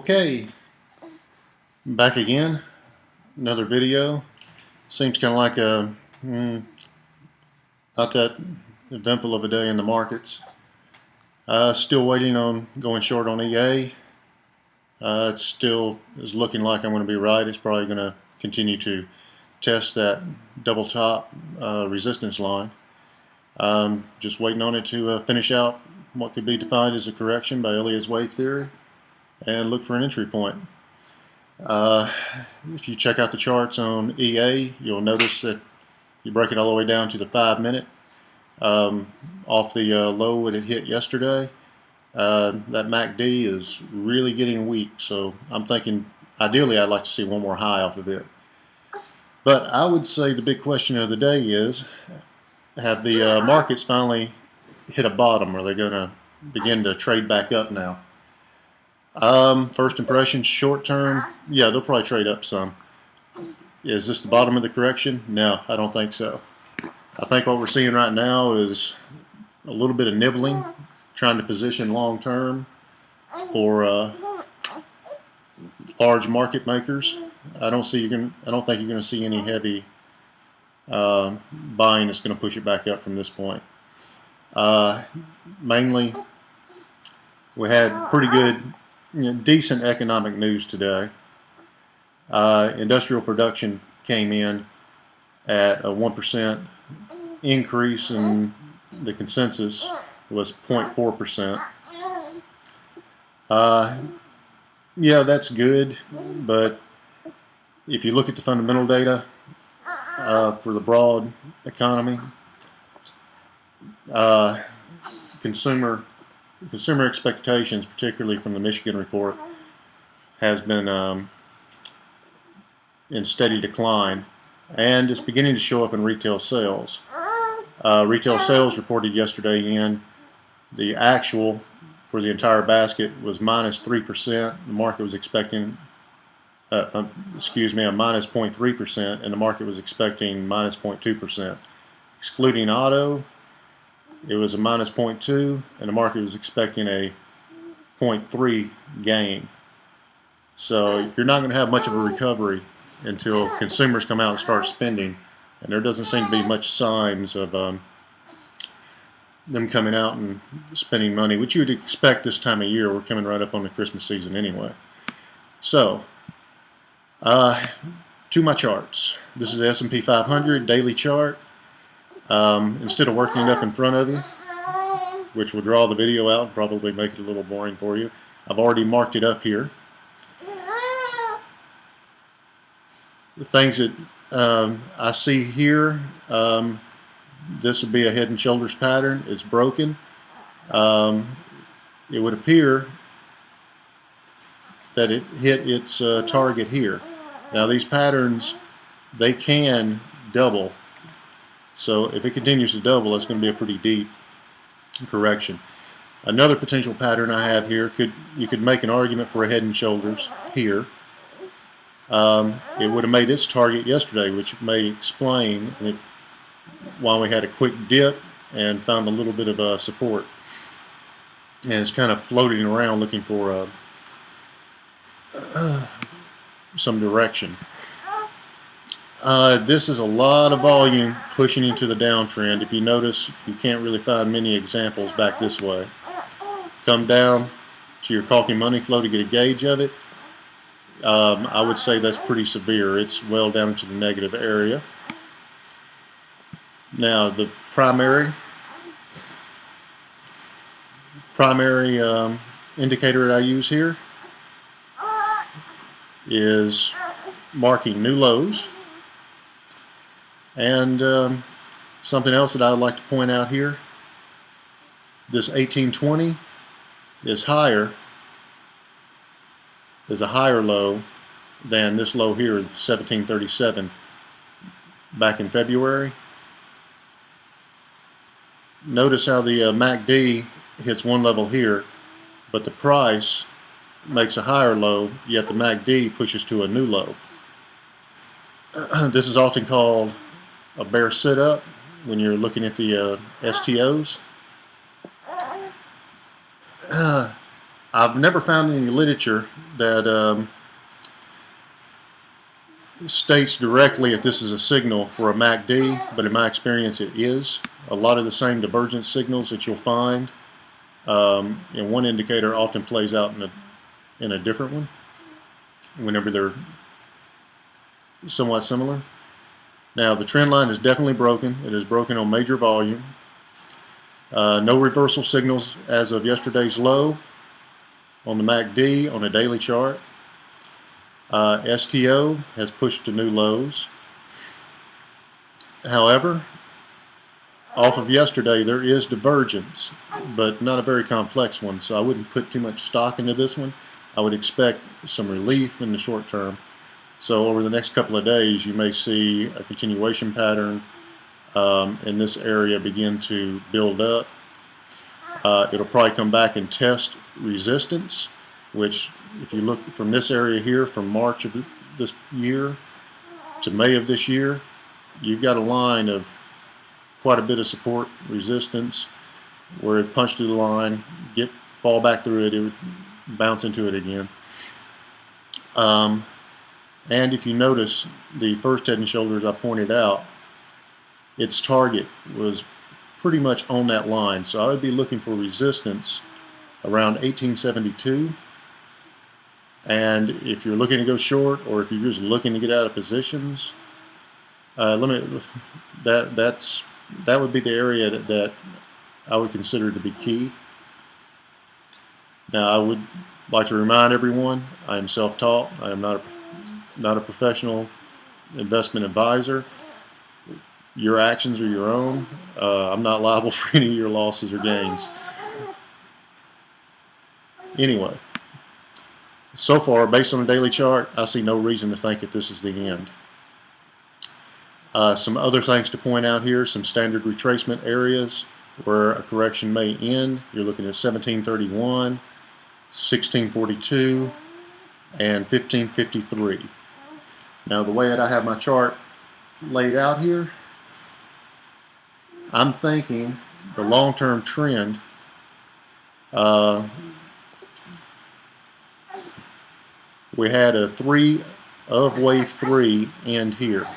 Okay, back again. Another video. Seems kind of like not that eventful of a day in the markets. Still waiting on going short on EA. It still is looking like I'm going to be right. It's probably going to continue to test that double top resistance line. Just waiting on it to finish out what could be defined as a correction by Elliott's wave theory and look for an entry point. If you check out the charts on EA, you'll notice that you break it all the way down to the 5 minute off the low that it hit yesterday. That MACD is really getting weak, so I'm thinking ideally I'd like to see one more high off of it. But I would say the big question of the day is, have the markets finally hit a bottom? Are they going to begin to trade back up now? First impression, short term, yeah, they'll probably trade up some. Is this the bottom of the correction? No, I don't think so. I think what we're seeing right now is a little bit of nibbling, trying to position long term for large market makers. I don't think you're going to see any heavy buying that's going to push it back up from this point. Mainly, we had pretty good, decent economic news today. Industrial production came in at a 1% increase, and the consensus was 0.4%. Yeah, that's good, but if you look at the fundamental data for the broad economy, consumer expectations, particularly from the Michigan report, has been in steady decline, and it's beginning to show up in retail sales. Retail sales reported yesterday in the actual for the entire basket was minus 3%. The market was expecting, a minus 0.3%, and the market was expecting minus 0.2%. Excluding auto, it was a minus 0.2, and the market was expecting a 0.3 gain. So you're not going to have much of a recovery until consumers come out and start spending, and there doesn't seem to be much signs of them coming out and spending money, which you would expect this time of year. We're coming right up on the Christmas season anyway. So, to my charts. This is the S&P 500 daily chart. Instead of working it up in front of you, which will draw the video out and probably make it a little boring for you, I've already marked it up here. The things that I see here, this would be a head and shoulders pattern. It's broken. It would appear that it hit its target here. Now these patterns, they can double. So if it continues to double, it's going to be a pretty deep correction. Another potential pattern I have here, you could make an argument for a head and shoulders here. It would have made its target yesterday, which may explain why we had a quick dip and found a little bit of support. And it's kind of floating around looking for some direction. This is a lot of volume pushing into the downtrend. If you notice, you can't really find many examples back this way. Come down to your caulking money flow to get a gauge of it. I would say that's pretty severe. It's well down into the negative area. Now the primary indicator that I use here is marking new lows. And something else that I would like to point out here, this 1820 is a higher low than this low here, 1737, back in February. Notice how the MACD hits one level here, but the price makes a higher low, yet the MACD pushes to a new low. This is often called a bear sit-up when you're looking at the STOs. I've never found any literature that states directly if this is a signal for a MACD, but in my experience it is. A lot of the same divergence signals that you'll find in one indicator often plays out in a different one whenever they're somewhat similar. Now the trend line is definitely broken. It is broken on major volume. No reversal signals as of yesterday's low on the MACD on a daily chart. STO has pushed to new lows. However, off of yesterday there is divergence, but not a very complex one, so I wouldn't put too much stock into this one. I would expect some relief in the short term. So over the next couple of days you may see a continuation pattern in this area begin to build up. It'll probably come back and test resistance, which if you look from this area here from March of this year to May of this year, you've got a line of quite a bit of support resistance where it punched through the line, fall back through it, it would bounce into it again. And if you notice the first Head and Shoulders I pointed out, its target was pretty much on that line, so I would be looking for resistance around 1872. And if you're looking to go short, or if you're just looking to get out of positions, that would be the area that I would consider to be key. Now, I would like to remind everyone, I am self-taught. I am not a professional investment advisor. Your actions are your own. I'm not liable for any of your losses or gains. Anyway, so far, based on the daily chart, I see no reason to think that this is the end. Some other things to point out here, some standard retracement areas where a correction may end. You're looking at 1731, 1642, and 1553. Now, the way that I have my chart laid out here, I'm thinking the long-term trend we had a 3 of wave 3 end here.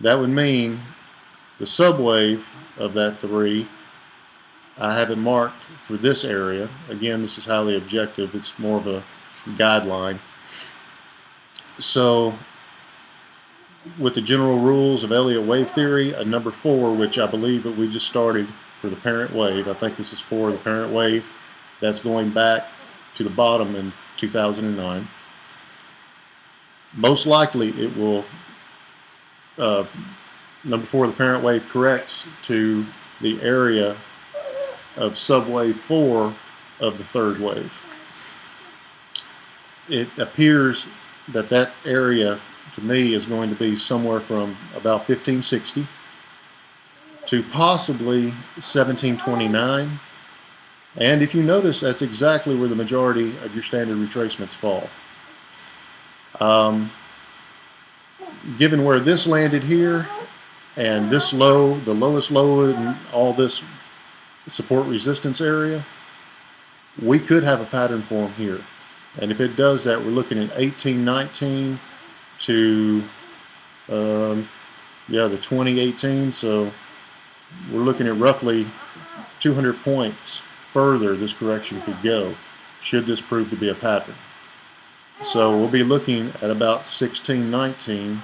That would mean the subwave of that 3, I have it marked for this area. Again, this is highly objective. It's more of a guideline. So with the general rules of Elliott wave theory, a number 4, which I believe that we just started for the parent wave, I think this is for the parent wave, that's going back to the bottom in 2009. Most likely it will, number 4, the parent wave corrects to the area of subwave 4 of the third wave. It appears that that area to me is going to be somewhere from about 1560 to possibly 1729. And if you notice, that's exactly where the majority of your standard retracements fall. Given where this landed here and this low, the lowest low in all this support resistance area, we could have a pattern form here. And if it does that, we're looking at 1819 to the 2018. So we're looking at roughly 200 points further this correction could go should this prove to be a pattern. So we'll be looking at about 1619,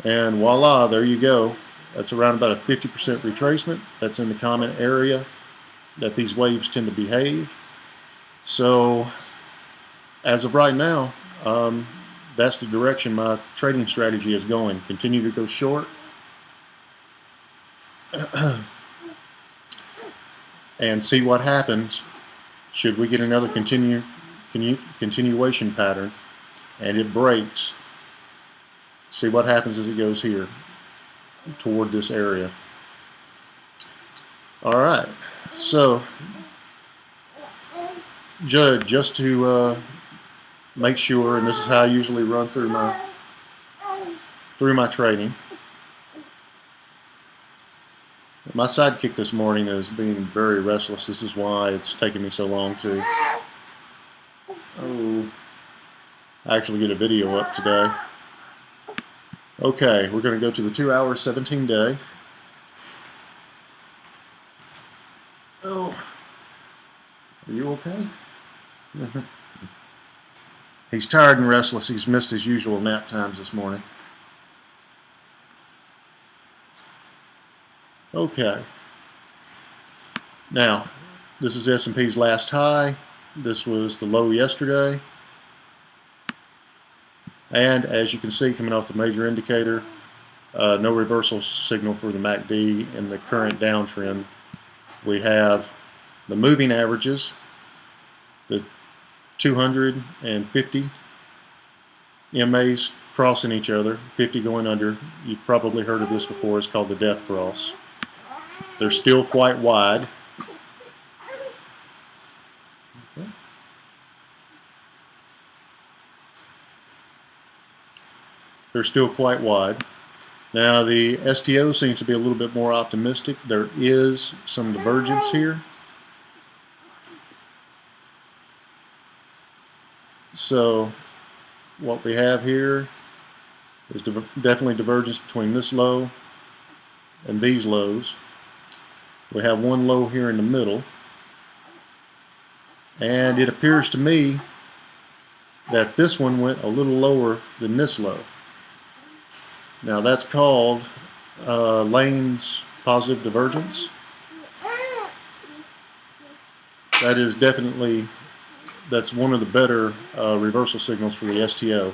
and voila, there you go. That's around about a 50% retracement. That's in the common area that these waves tend to behave. So as of right now, that's the direction my trading strategy is going. Continue to go short and see what happens should we get another continuation pattern and it breaks. See what happens as it goes here toward this area. All right, so Judd, just to make sure, and this is how I usually run through my trading. My sidekick this morning is being very restless. This is why it's taking me so long to actually get a video up today. Okay, we're going to go to the 2 hour 17 day. Oh, are you okay? He's tired and restless. He's missed his usual nap times this morning. Okay. Now, this is S&P's last high. This was the low yesterday. And as you can see, coming off the major indicator, no reversal signal for the MACD in the current downtrend. We have the moving averages, the 250 MAs crossing each other, 50 going under. You've probably heard of this before. It's called the death cross. They're still quite wide. They're still quite wide. Now the STO seems to be a little bit more optimistic. There is some divergence here. So what we have here is definitely divergence between this low and these lows. We have one low here in the middle, and it appears to me that this one went a little lower than this low. Now that's called Lane's positive divergence. That is definitely, that's one of the better reversal signals for the STO.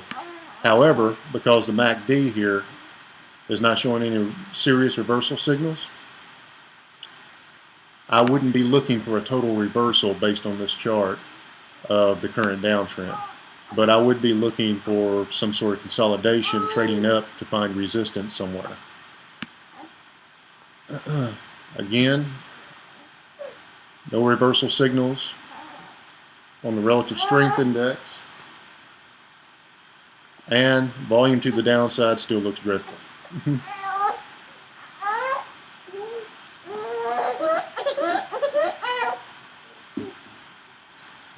However, because the MACD here is not showing any serious reversal signals, I wouldn't be looking for a total reversal based on this chart of the current downtrend. But I would be looking for some sort of consolidation, trading up to find resistance somewhere. Again, no reversal signals on the relative strength index, and volume to the downside still looks dreadful.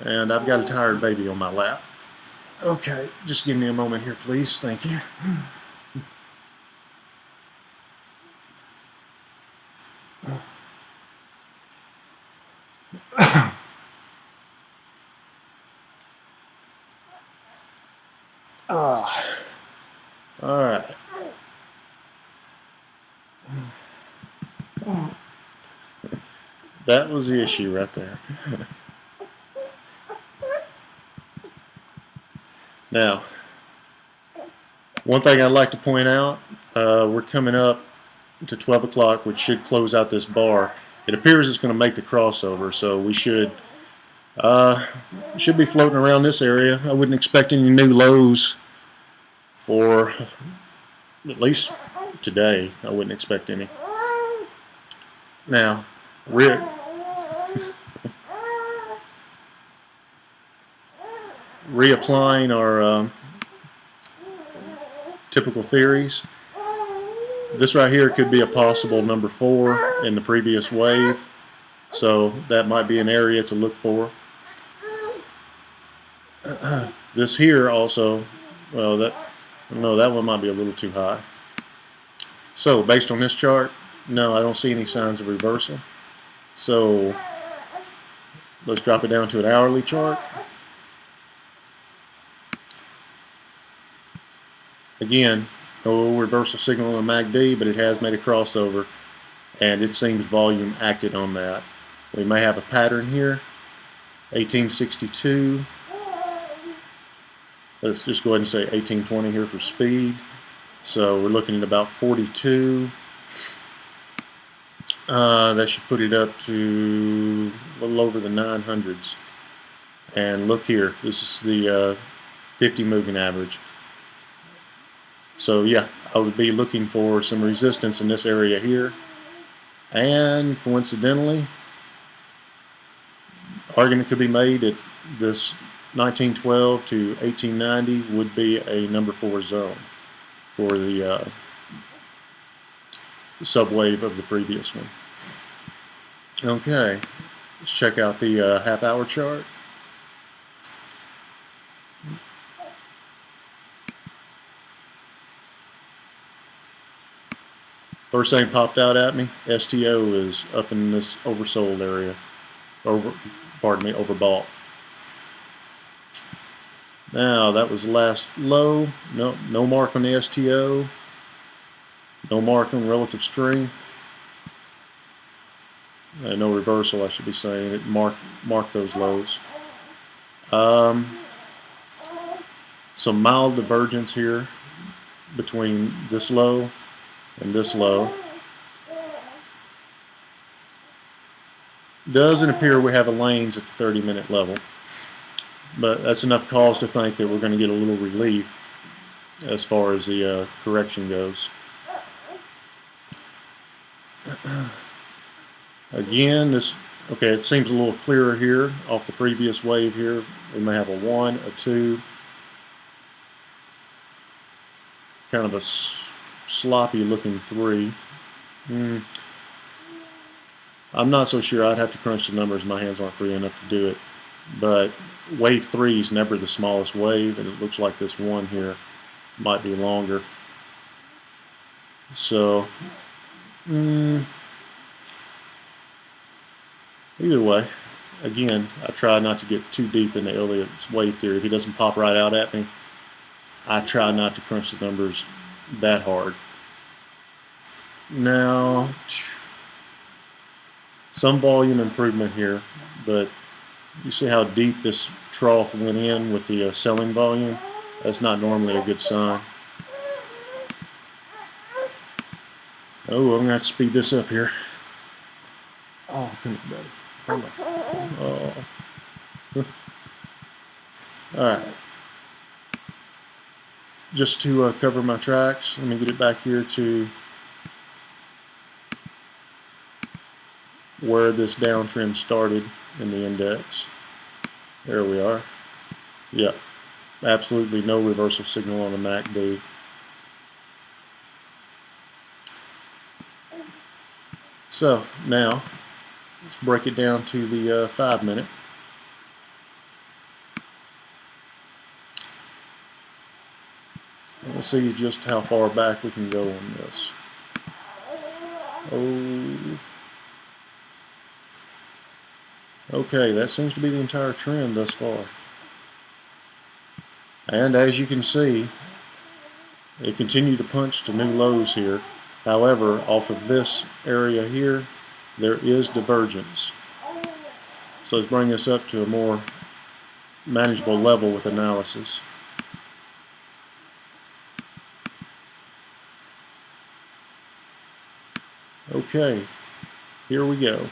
And I've got a tired baby on my lap. Okay, just give me a moment here, please. Thank you. All right. That was the issue right there. Now, one thing I'd like to point out, we're coming up to 12 o'clock, which should close out this bar. It appears it's going to make the crossover, so we should be floating around this area. I wouldn't expect any new lows for at least today. I wouldn't expect any. Now, reapplying our typical theories. This right here could be a possible number 4 in the previous wave, so that might be an area to look for. This here also, well, that one might be a little too high. So based on this chart, no, I don't see any signs of reversal. So let's drop it down to an hourly chart. Again, no reversal signal on the MACD, but it has made a crossover, and it seems volume acted on that. We may have a pattern here. 1862. Let's just go ahead and say 1820 here for speed. So we're looking at about 42. That should put it up to a little over the 900s. And look here, this is the 50 moving average. So yeah, I would be looking for some resistance in this area here. And coincidentally, argument could be made that this 1912 to 1890 would be a number 4 zone for the subwave of the previous one. Okay, let's check out the half-hour chart. First thing popped out at me, STO is up in this oversold area. Overbought. Now that was the last low. No mark on the STO. No mark on relative strength. No reversal, I should be saying. It marked those lows. Some mild divergence here between this low and this low. Doesn't appear we have a lanes at the 30-minute level, but that's enough cause to think that we're going to get a little relief as far as the correction goes. Again, okay, it seems a little clearer here off the previous wave here. We may have a 1, a 2, kind of a sloppy looking 3. I'm not so sure. I'd have to crunch the numbers. My hands aren't free enough to do it. But wave 3 is never the smallest wave, and it looks like this one here might be longer. So, either way, again, I try not to get too deep into Elliott's wave theory. If he doesn't pop right out at me, I try not to crunch the numbers that hard. Now, some volume improvement here, but you see how deep this trough went in with the selling volume? That's not normally a good sign. Oh, I'm going to have to speed this up here. Oh, come on, buddy. Come on. Oh. All right. Just to cover my tracks, let me get it back here to where this downtrend started in the index. There we are. Yep. Absolutely no reversal signal on the MACD. So now let's break it down to the 5-minute. Let's see just how far back we can go on this. Oh. Okay, that seems to be the entire trend thus far. And as you can see, it continued to punch to new lows here. However, off of this area here, there is divergence. So let's bring this up to a more manageable level with analysis. Okay, here we go.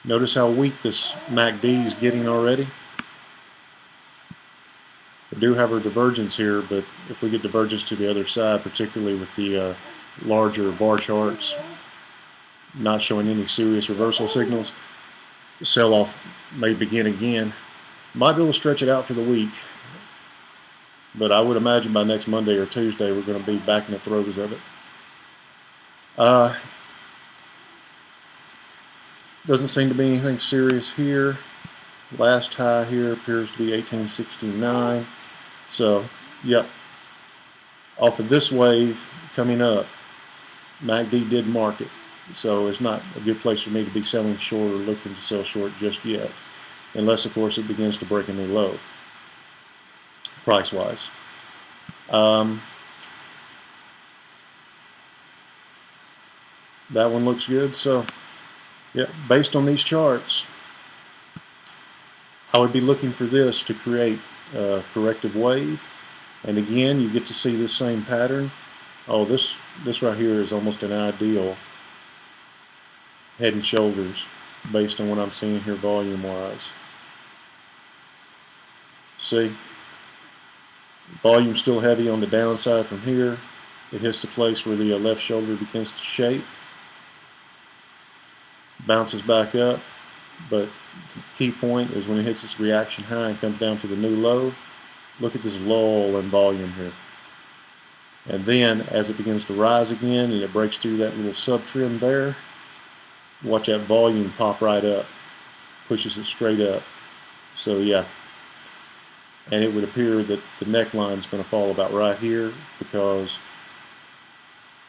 Notice how weak this MACD is getting already. We do have a divergence here, but if we get divergence to the other side, particularly with the larger bar charts not showing any serious reversal signals, the sell-off may begin again. Might be able to stretch it out for the week, but I would imagine by next Monday or Tuesday we're going to be back in the throes of it. Doesn't seem to be anything serious here. Last high here appears to be 1869. So, yep. Off of this wave coming up, MACD did mark it. So it's not a good place for me to be selling short or looking to sell short just yet. Unless, of course, it begins to break a new low, price-wise. That one looks good. So, yeah, based on these charts, I would be looking for this to create a corrective wave. And again, you get to see this same pattern. Oh, this right here is almost an ideal head and shoulders based on what I'm seeing here volume-wise. See? Volume still heavy on the downside from here. It hits the place where the left shoulder begins to shape. Bounces back up, but the key point is when it hits this reaction high and comes down to the new low. Look at this lull in volume here. And then as it begins to rise again and it breaks through that little sub-trend there, watch that volume pop right up, pushes it straight up. So yeah, and it would appear that the neckline is going to fall about right here because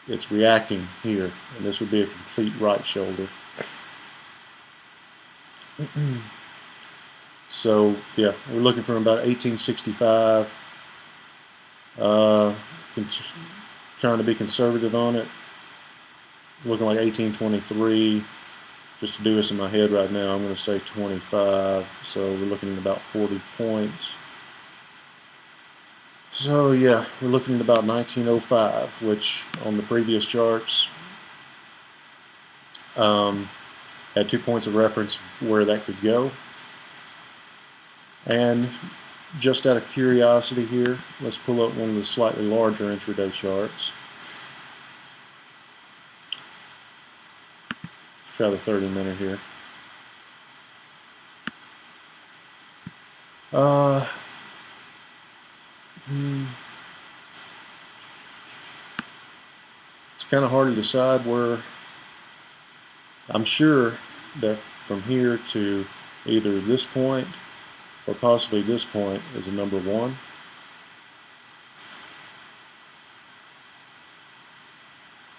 it's reacting here, and this would be a complete right shoulder. So yeah, we're looking for about 1865. Trying to be conservative on it. Looking like 1823. Just to do this in my head right now, I'm going to say 25. So we're looking at about 40 points. So yeah, we're looking at about 1905, which on the previous charts had 2 points of reference where that could go. And just out of curiosity here, let's pull up one of the slightly larger intraday charts. Let's try the 30-minute here. It's kind of hard to decide where. I'm sure that from here to either this point or possibly this point is a number 1.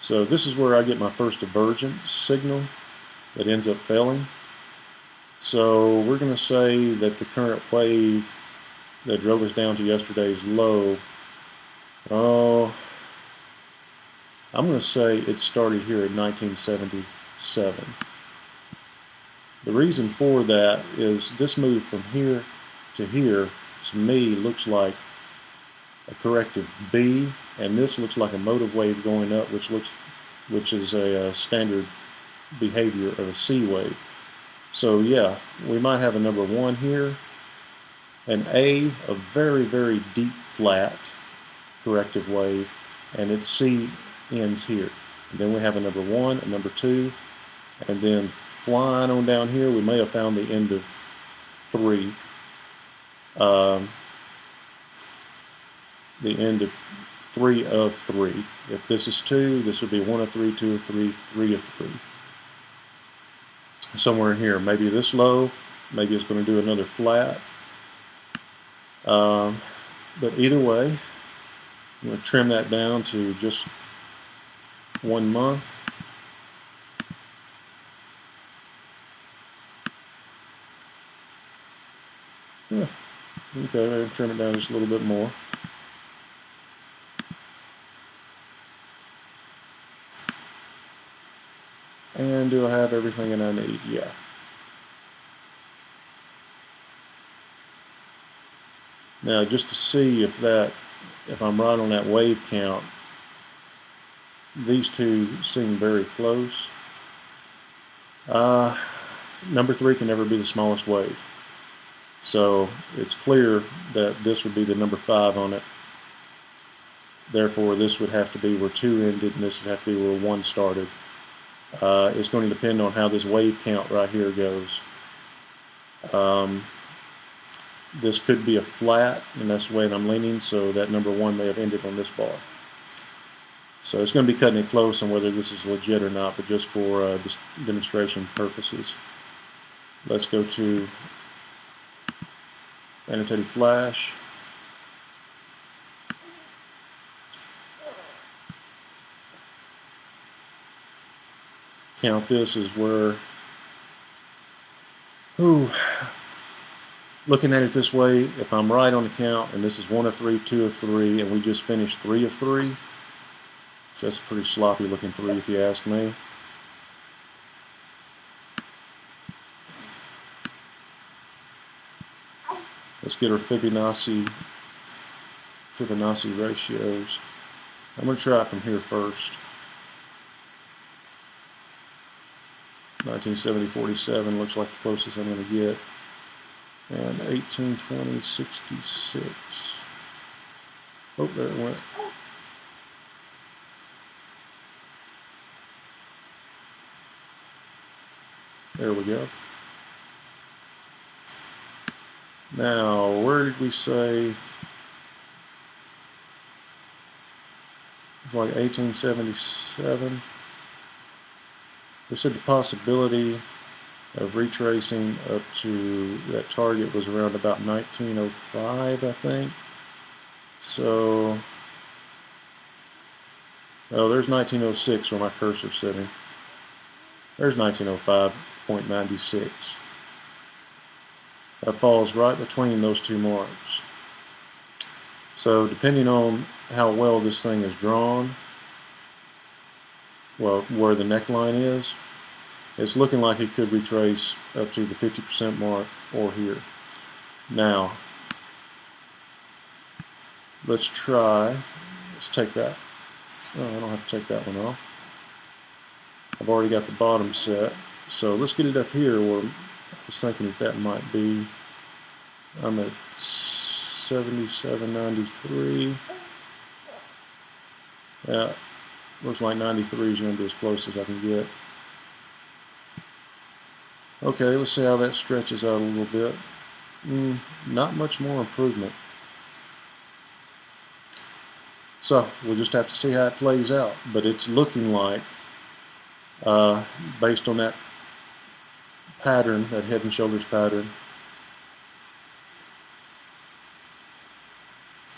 So this is where I get my first divergence signal that ends up failing. So we're going to say that the current wave that drove us down to yesterday's low, I'm going to say it started here in 1977. The reason for that is this move from here to here, to me, looks like a corrective B, and this looks like a motive wave going up, which is a standard behavior of a C wave. So yeah, we might have a number 1 here, an A, a very, very deep flat corrective wave, and its C ends here. And then we have a number 1, a number 2, and then flying on down here, we may have found the end of 3. The end of 3 of 3. If this is 2, this would be 1 of 3, 2 of 3, 3 of 3. Somewhere in here, maybe this low, maybe it's going to do another flat. But either way, I'm going to trim that down to just 1 month. Yeah, okay, trim it down just a little bit more. And do I have everything that I need? Yeah. Now, just to see if I'm right on that wave count, these two seem very close. Number 3 can never be the smallest wave. So it's clear that this would be the number 5 on it. Therefore, this would have to be where 2 ended, and this would have to be where 1 started. It's going to depend on how this wave count right here goes. This could be a flat, and that's the way that I'm leaning, so that number 1 may have ended on this bar. So it's going to be cutting it close on whether this is legit or not, but just for demonstration purposes. Let's go to annotated flash. Count this as where, looking at it this way, if I'm right on the count, and this is 1 of 3, 2 of 3, and we just finished 3 of 3, so that's a pretty sloppy looking 3 if you ask me. Let's get our Fibonacci ratios. I'm going to try it from here first. 1970, 47 looks like the closest I'm going to get. And 1820, 66. Oh, there it went. There we go. Now, where did we say? It's like 1877. We said the possibility of retracing up to that target was around about 1905, I think. So, oh, there's 1906 where my cursor's sitting. There's 1905.96. That falls right between those two marks. So depending on how well this thing is drawn, well, where the neckline is, it's looking like it could retrace up to the 50% mark or here. Now, let's take that. Oh, I don't have to take that one off. I've already got the bottom set. So let's get it up here where I was thinking that might be. I'm at 77.93. Yeah, looks like 93 is going to be as close as I can get. Okay, let's see how that stretches out a little bit. Not much more improvement. So we'll just have to see how it plays out. But it's looking like, based on that pattern, that head and shoulders pattern,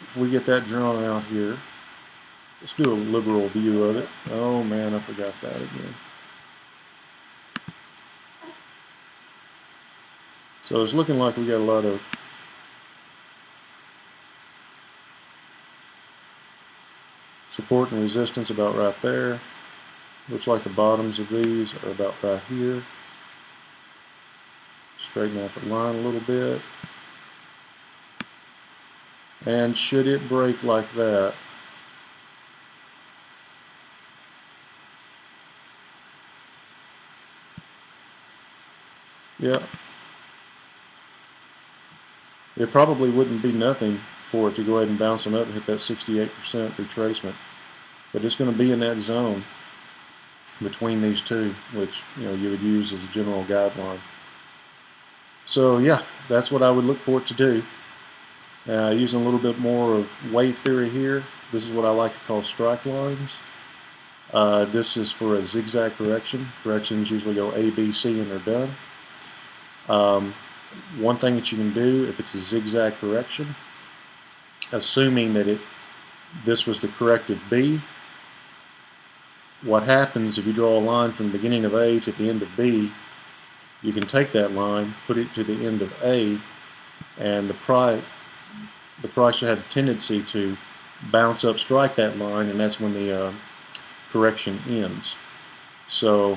if we get that drawn out here, let's do a liberal view of it. Oh man, I forgot that again. So it's looking like we got a lot of support and resistance about right there. Looks like the bottoms of these are about right here. Straighten out the line a little bit. And should it break like that, yeah, it probably wouldn't be nothing for it to go ahead and bounce on up and hit that 68% retracement. But it's going to be in that zone between these two, which you would use as a general guideline. So yeah, that's what I would look for it to do. Using a little bit more of wave theory here, this is what I like to call strike lines. This is for a zigzag correction. Corrections usually go A, B, C, and they're done. One thing that you can do if it's a zigzag correction, assuming that this was the corrective B, what happens if you draw a line from the beginning of A to the end of B, you can take that line, put it to the end of A, and the price should have a tendency to bounce up, strike that line, and that's when the correction ends. So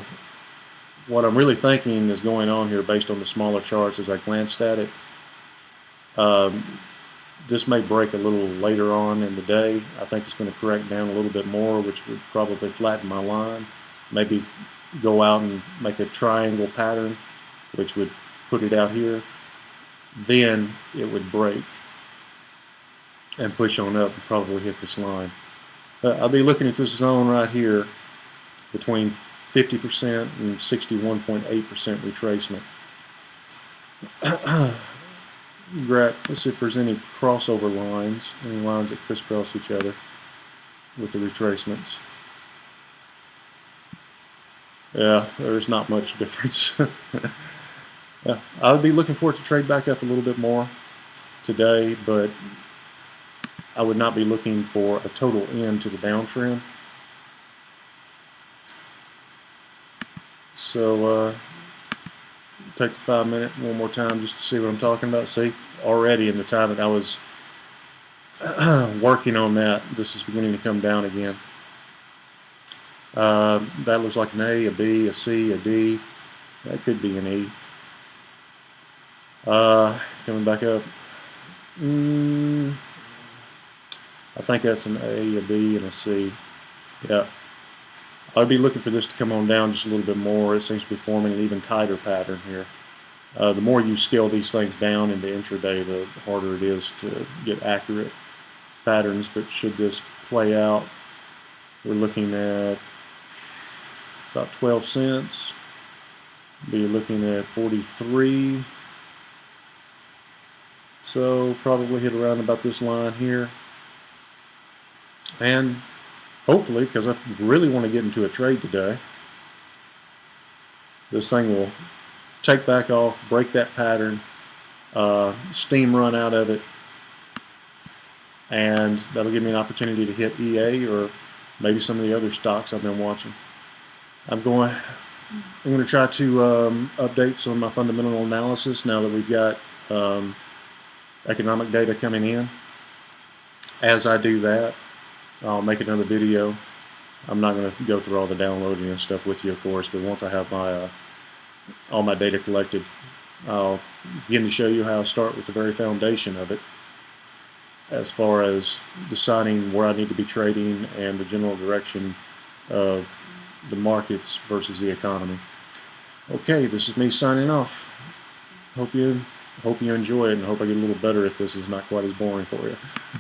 what I'm really thinking is going on here based on the smaller charts as I glanced at it, this may break a little later on in the day. I think it's going to correct down a little bit more, which would probably flatten my line. Maybe go out and make a triangle pattern, which would put it out here. Then it would break and push on up and probably hit this line. I'll be looking at this zone right here between 50% and 61.8% retracement. Let's see if there's any crossover lines, any lines that crisscross each other with the retracements. Yeah, there's not much difference. Yeah, I would be looking for it to trade back up a little bit more today, but I would not be looking for a total end to the downtrend. So take the 5 minute one more time just to see what I'm talking about. See, already in the time that I was working on that, this is beginning to come down again. That looks like an A, a B, a C, a D. That could be an E. Coming back up. I think that's an A, a B, and a C. Yeah. I'd be looking for this to come on down just a little bit more. It seems to be forming an even tighter pattern here. The more you scale these things down into intraday, the harder it is to get accurate patterns. But should this play out, we're looking at about 12 cents. Be looking at 43. So probably hit around about this line here. And hopefully, because I really want to get into a trade today, this thing will take back off, break that pattern, steam run out of it, and that'll give me an opportunity to hit EA or maybe some of the other stocks I've been watching. I'm going to try to update some of my fundamental analysis now that we've got economic data coming in. As I do that, I'll make another video. I'm not going to go through all the downloading and stuff with you, of course, but once I have my all my data collected, I'll begin to show you how I start with the very foundation of it, as far as deciding where I need to be trading and the general direction of the markets versus the economy. Okay, this is me signing off. Hope you enjoy it, and hope I get a little better if this is not quite as boring for you.